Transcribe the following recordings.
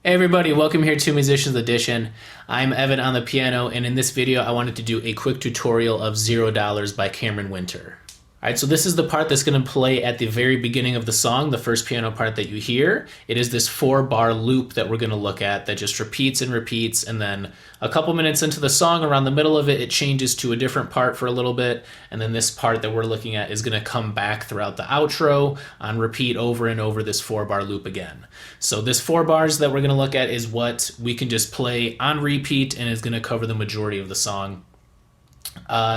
Hey everybody, welcome here to Musicians Edition. I'm Evan on the piano, and in this video I wanted to do a quick tutorial of $0 by Cameron Winter. Alright, so this is the part that's going to play at the very beginning of the song, the first piano part that you hear. It is this 4-bar loop that we're going to look at that just repeats and repeats, and then a couple minutes into the song, around the middle of it, it changes to a different part for a little bit, and then this part that we're looking at is going to come back throughout the outro on repeat over and over this 4-bar loop again. So this 4 bars that we're going to look at is what we can just play on repeat and is going to cover the majority of the song.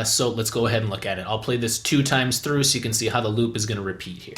So let's go ahead and look at it. I'll play this 2 times through so you can see how the loop is going to repeat here.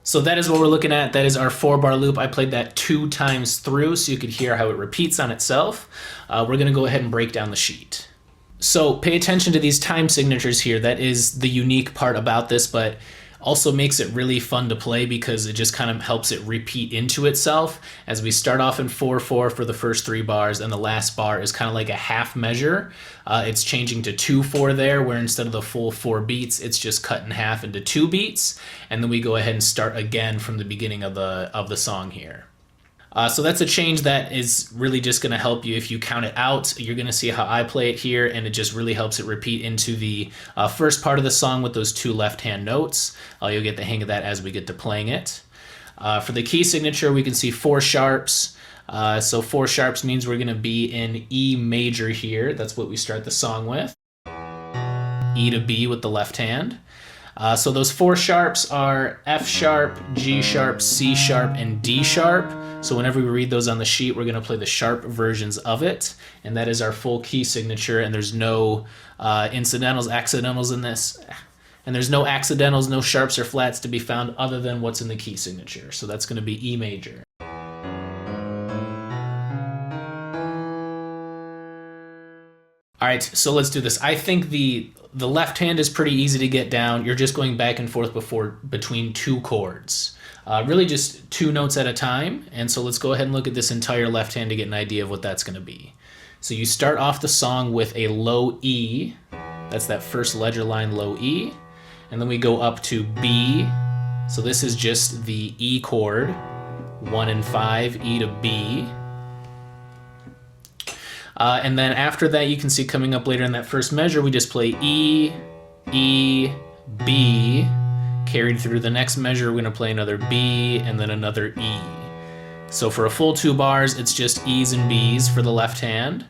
So that is what we're looking at. That is our 4-bar loop. I played that 2 times through so you could hear how it repeats on itself. We're going to go ahead and break down the sheet. So pay attention to these time signatures here. That is the unique part about this, but also makes it really fun to play because it just kind of helps it repeat into itself as we start off in 4/4 for the first 3 bars, and the last bar is kind of like a half measure. It's changing to 2/4 there, where instead of the full 4 beats, it's just cut in half into 2 beats, and then we go ahead and start again from the beginning of the song here. So that's a change that is really just going to help you. If you count it out, you're going to see how I play it here, and it just really helps it repeat into the first part of the song with those 2 left-hand notes. You'll get the hang of that as we get to playing it. For the key signature, we can see 4 sharps. So 4 sharps means we're going to be in E major here. That's what we start the song with. E to B with the left hand. So those 4 sharps are F sharp, G sharp, C sharp, and D sharp. So whenever we read those on the sheet, we're going to play the sharp versions of it. And that is our full key signature, and there's no incidentals, accidentals in this. And there's no accidentals, no sharps or flats to be found other than what's in the key signature. So that's going to be E major. All right, so let's do this. I think the left hand is pretty easy to get down. You're just going back and forth between 2 chords. Really just 2 notes at a time. And so let's go ahead and look at this entire left hand to get an idea of what that's going to be. So you start off the song with a low E. That's that first ledger line, low E. And then we go up to B. So this is just the E chord, 1 and 5, E to B. And then after that, you can see coming up later in that first measure, we just play E, E, B. Carried through the next measure, we're going to play another B and then another E. So for a full 2 bars, it's just E's and B's for the left hand.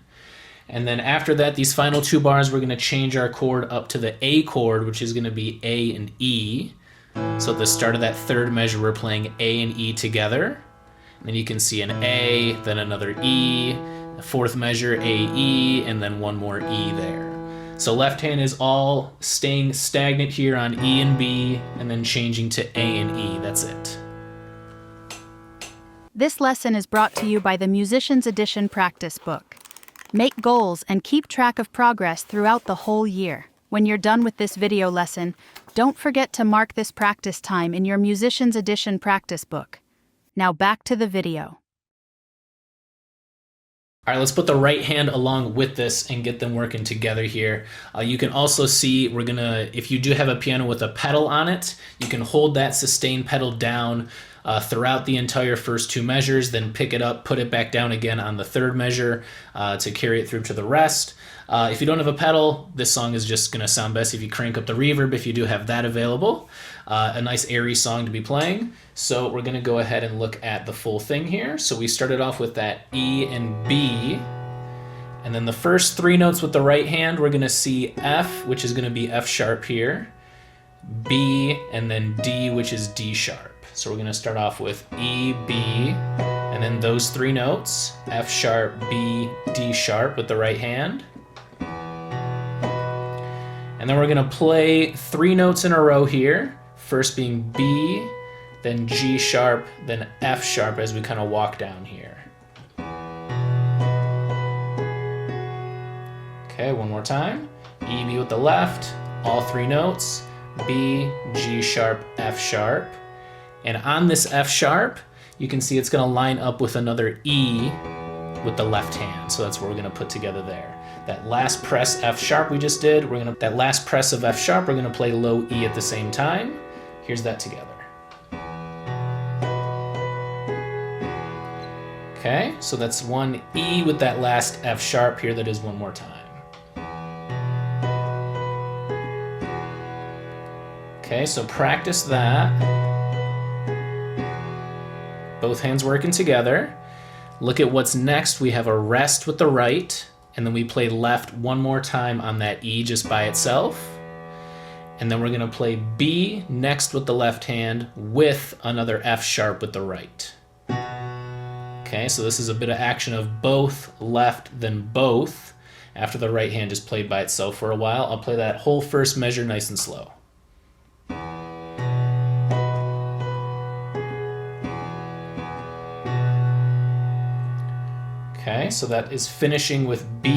And then after that, these final 2 bars, we're going to change our chord up to the A chord, which is going to be A and E. So at the start of that 3rd measure, we're playing A and E together. And then you can see an A, then another E, the 4th measure, A, E, and then one more E there. So left hand is all staying stagnant here on E and B, and then changing to A and E. That's it. This lesson is brought to you by the Musicians Edition practice book. Make goals and keep track of progress throughout the whole year. When you're done with this video lesson, don't forget to mark this practice time in your Musicians Edition practice book. Now back to the video. All right, let's put the right hand along with this and get them working together here. You can also see if you do have a piano with a pedal on it, you can hold that sustain pedal down throughout the entire first 2 measures, then pick it up, put it back down again on the 3rd measure to carry it through to the rest. If you don't have a pedal, this song is just going to sound best if you crank up the reverb if you do have that available. A nice airy song to be playing. So we're going to go ahead and look at the full thing here. So we started off with that E and B. And then the first 3 notes with the right hand, we're going to see F, which is going to be F sharp here, B, and then D, which is D sharp. So we're going to start off with E, B, and then those 3 notes, F sharp, B, D sharp with the right hand. And then we're going to play 3 notes in a row here, first being B, then G sharp, then F sharp as we kind of walk down here. Okay, one more time. E, B with the left, all three notes, B, G sharp, F sharp. And on this F sharp, you can see it's gonna line up with another E with the left hand. So that's what we're gonna put together there. That last press F sharp we just did, that last press of F sharp, we're gonna play low E at the same time. Here's that together. Okay, so that's one E with that last F sharp here. That is one more time. Okay, so practice that. Both hands working together. Look at what's next. We have a rest with the right, and then we play left one more time on that E just by itself. And then we're gonna play B next with the left hand with another F sharp with the right. Okay, so this is a bit of action of both left, then both, after the right hand just played by itself for a while. I'll play that whole first measure nice and slow. Okay, so that is finishing with B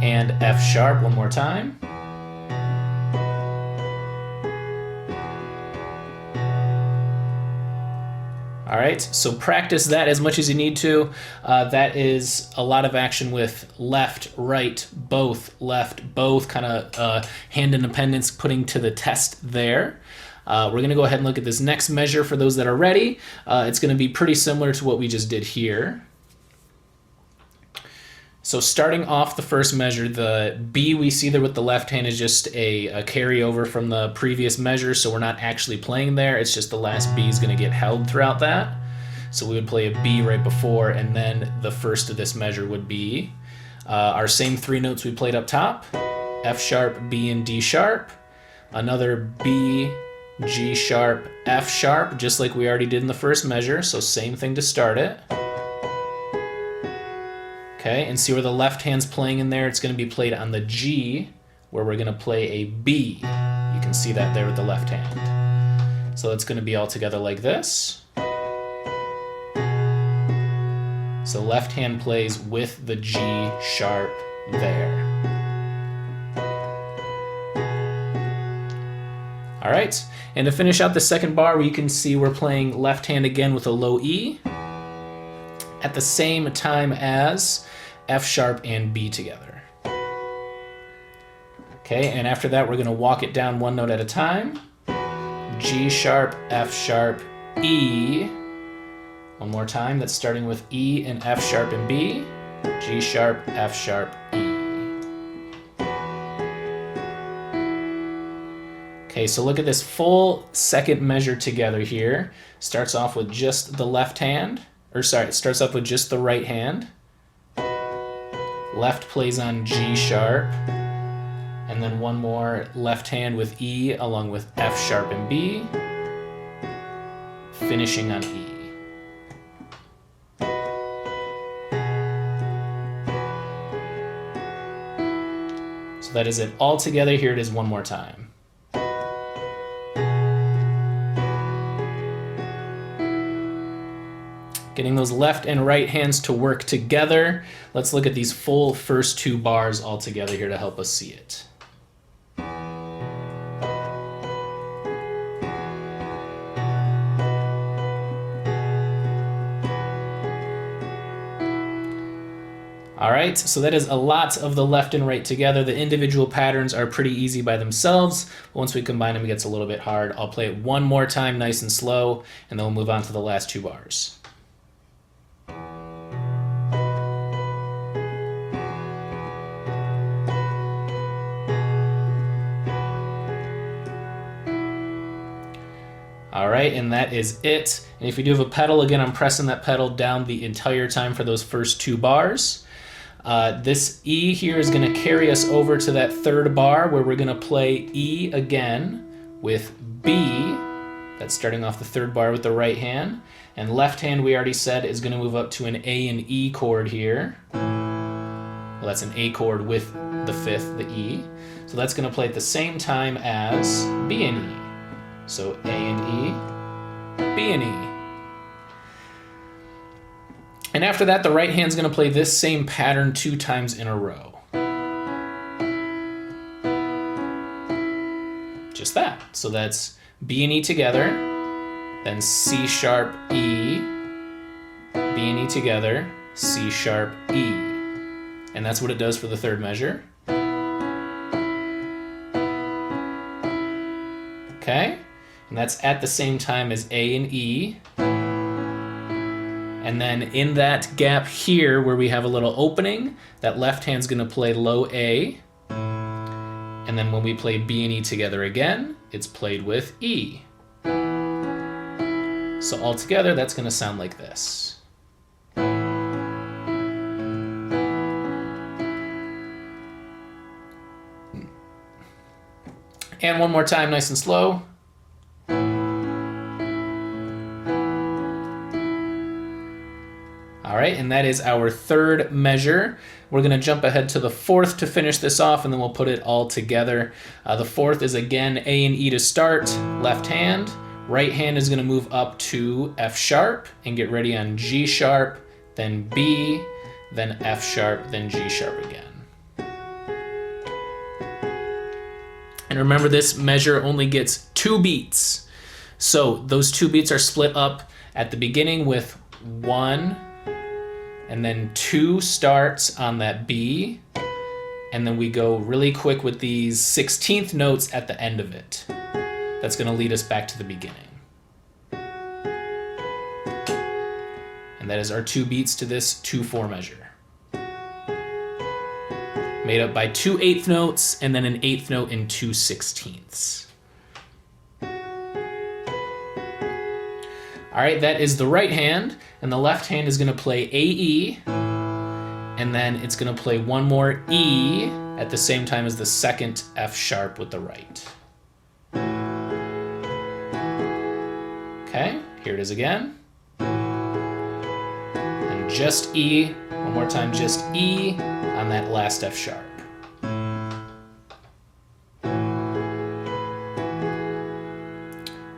and F sharp one more time. All right, so practice that as much as you need to. That is a lot of action with left, right, both, left, both, kind of hand independence putting to the test there. We're gonna go ahead and look at this next measure for those that are ready. It's gonna be pretty similar to what we just did here. So starting off the first measure, the B we see there with the left hand is just a carryover from the previous measure, so we're not actually playing there. It's just the last B is going to get held throughout that. So we would play a B right before, and then the first of this measure would be our same three notes we played up top, F sharp, B, and D sharp. Another B, G sharp, F sharp, just like we already did in the first measure, so same thing to start it. Okay, and see where the left hand's playing in there? It's going to be played on the G, where we're going to play a B. You can see that there with the left hand. So it's going to be all together like this. So left hand plays with the G sharp there. All right, and to finish out the second bar, you can see we're playing left hand again with a low E at the same time as F sharp and B together. Okay, and after that we're gonna walk it down one note at a time. G sharp, F sharp, E. One more time, that's starting with E and F sharp and B. G sharp, F sharp, E. Okay, so look at this full second measure together here. Starts off with just the left hand, it starts off with just the right hand. Left plays on G sharp, and then one more left hand with E along with F sharp and B, finishing on E. So that is it all together. Here it is one more time. Getting those left and right hands to work together. Let's look at these full first two bars all together here to help us see it. All right, so that is a lot of the left and right together. The individual patterns are pretty easy by themselves. Once we combine them, it gets a little bit hard. I'll play it one more time nice and slow, and then we'll move on to the last two bars. All right, and that is it. And if you do have a pedal, again, I'm pressing that pedal down the entire time for those first two bars. This E here is gonna carry us over to that third bar where we're gonna play E again with B. That's starting off the third bar with the right hand. And left hand, we already said, is gonna move up to an A and E chord here. Well, that's an A chord with the fifth, the E. So that's gonna play at the same time as B and E. So A and E, B and E. And after that, the right hand's gonna play this same pattern 2 times in a row. So that's B and E together, then C sharp, E, B and E together, C sharp, E. And that's what it does for the third measure. Okay, and that's at the same time as A and E. And then in that gap here where we have a little opening, that left hand's gonna play low A. And then when we play B and E together again, it's played with E. So all together, that's gonna sound like this. And one more time, nice and slow. All right, and that is our third measure. We're gonna jump ahead to the fourth to finish this off, and then we'll put it all together. The fourth is again A and E to start, left hand. Right hand is gonna move up to F sharp and get ready on G sharp, then B, then F sharp, then G sharp again. And remember, this measure only gets 2 beats. So those 2 beats are split up at the beginning with 1, and then 2 starts on that B, and then we go really quick with these 16th notes at the end of it. That's gonna lead us back to the beginning. And that is our 2 beats to this 2/4 measure. Made up by 2 8th notes and then an 8th note and 2 16ths. All right, that is the right hand, and the left hand is gonna play A-E, and then it's gonna play one more E at the same time as the second F sharp with the right. Okay, here it is again. And just E, one more time, just E on that last F sharp.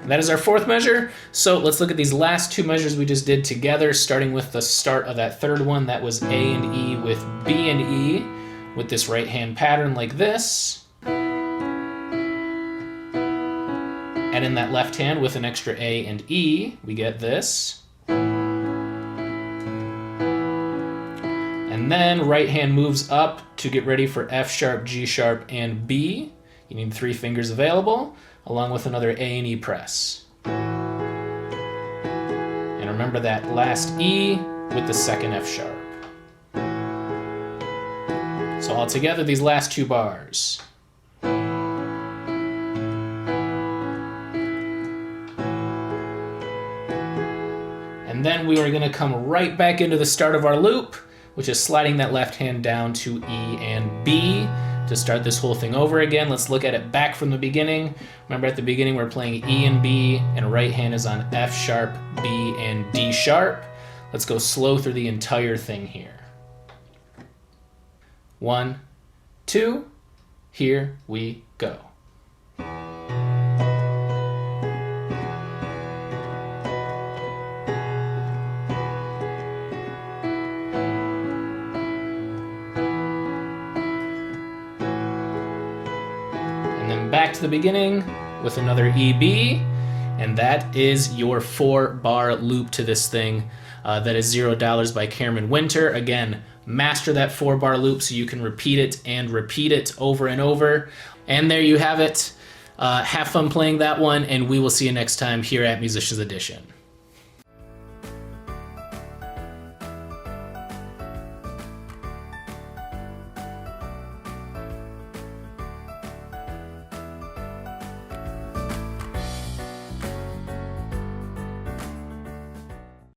And that is our fourth measure. So let's look at these last 2 measures we just did together, starting with the start of that third one. That was A and E with B and E with this right hand pattern like this. And in that left hand with an extra A and E, we get this. And then right hand moves up to get ready for F sharp, G sharp, and B. You need 3 fingers available, along with another A and E press. And remember that last E with the second F sharp. So all together, these last 2 bars. And then we are gonna come right back into the start of our loop, which is sliding that left hand down to E and B. To start this whole thing over again, let's look at it back from the beginning. Remember, at the beginning we're playing E and B, and right hand is on F sharp, B, and D sharp. Let's go slow through the entire thing here. 1, 2, here we go. Back to the beginning with another EB, and that is your 4-bar loop to this thing. That is $0 by Cameron Winter. Again, master that 4-bar loop so you can repeat it over and over. And there you have it. Have fun playing that one, and we will see you next time here at Musicians Edition.